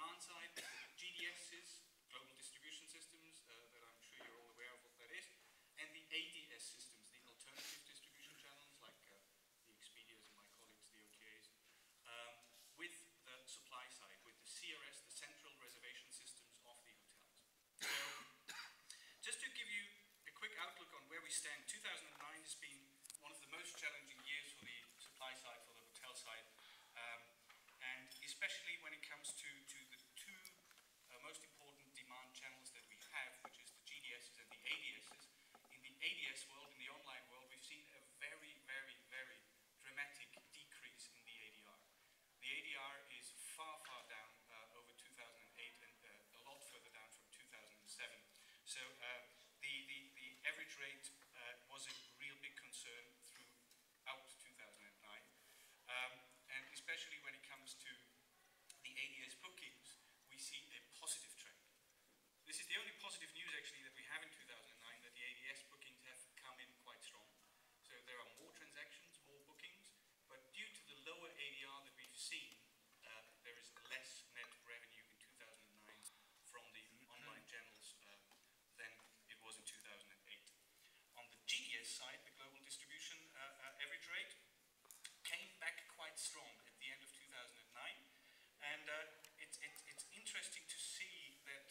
demand side, GDSs, global distribution systems, that I'm sure you're all aware of what that is, and the ADS systems, the alternative distribution channels, like the Expedias and my colleagues, the OTAs, with the supply side, with the CRS, the central reservation systems of the hotels. So, just to give you a quick outlook on where we stand, 2009 has been one of the most challenging years for the supply side, for the hotel side, and especially when it comes to the two most important demand channels that we have, which is the GDSs and the ADSs. In the ADS world, in the online world, we've seen a very, very, very dramatic decrease in the ADR. The ADR is far, far down over 2008 and a lot further down from 2007. So the average rate was a real big concern throughout 2009. And especially when it comes to the ADS bookings, we see a positive trend. This is the only positive news actually that we have in 2009, that the ADS bookings have come in quite strong. So there are more transactions, more bookings, but due to the lower ADR that we've seen, there is less net revenue in 2009 from the online channels than it was in 2008. On the GDS side, the global distribution average rate came back quite strong at the end of 2009, and it's interesting to see that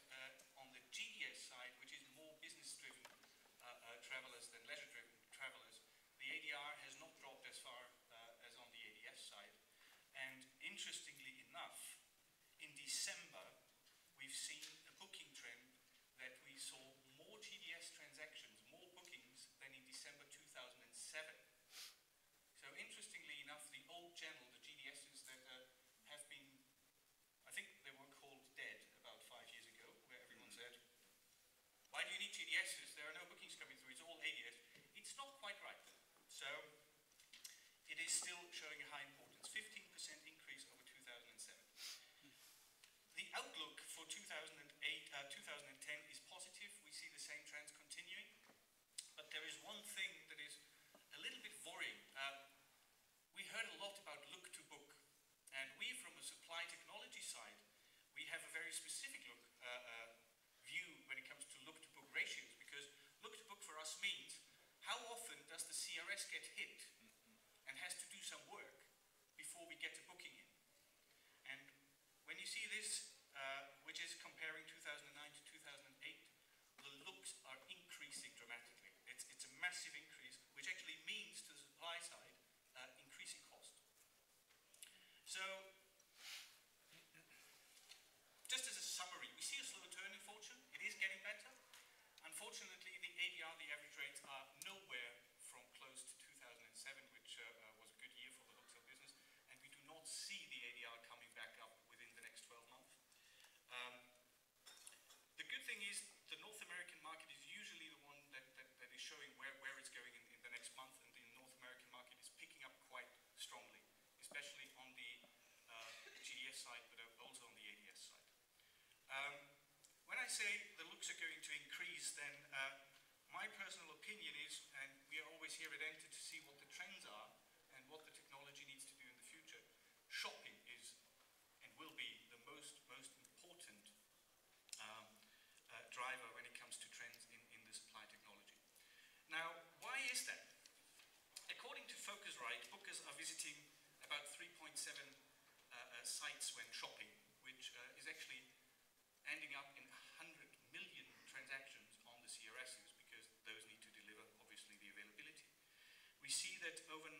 on the GDS side, which is more business-driven travelers than leisure-driven travelers, the ADR has not dropped as far as on the ADS side. And interestingly enough, in December, we've seen a booking trend that we saw more GDS transactions, more bookings than in December 2007. So interestingly enough, the old channel, the GDSs that have been, I think they were called dead about 5 years ago, where everyone said, why do you need GDSs? There are no bookings coming through, it's all ADS. It's not quite right. So it is still showing a high importance, 15% increase over 2007. The outlook for 2010 is positive. We see the same trends continuing. But there is one thing that is a little bit worrying. We heard a lot about look to book. And we, from a supply technology side, we have a very specific view when it comes to look to book ratios, because look to book for us means how often does the CRS get hit and has to do some work before we get a booking in. And when you see this, which is comparing 2009 to 2008, the looks are increasing dramatically. It's a massive increase, which actually means to the supply side increasing cost. So, just as a summary, we see a slow turn in fortune. It is getting better. Unfortunately, the ADR, the average rates, are nowhere from close to 2007, which was a good year for the hotel business, and we do not see the ADR coming back up within the next 12 months. The good thing is the North American market is usually the one that is showing where it's going in the next month, and the North American market is picking up quite strongly, especially on the GDS side, but also on the ADS side. When I say the looks are going to increase, then my personal opinion is, and we are always here at Enter to see what the trends are and what the technology needs to do in the future, shopping is and will be the most important driver when it comes to trends in the supply technology. Now, why is that? According to Focusrite, bookers are visiting about 3.7 sites when shopping, which is actually ending up in 100 million transactions on the CRSs, because those need to deliver, obviously, the availability. We see that over 90%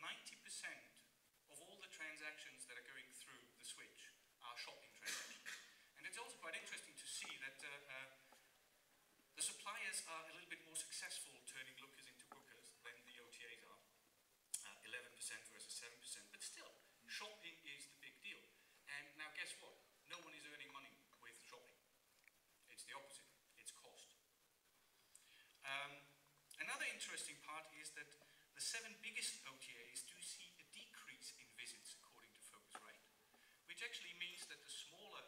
of all the transactions that are going through the switch are shopping transactions. And it's also quite interesting to see that the suppliers are a little bit more successful turning lookers into bookers than the OTAs are. 11% versus 7%, but still, shopping is the big deal. And now guess what? No one is earning money with shopping. It's the opposite, it's cost. Another interesting part is that the 7 biggest OTAs do see a decrease in visits according to Focusrite, which actually means that the smaller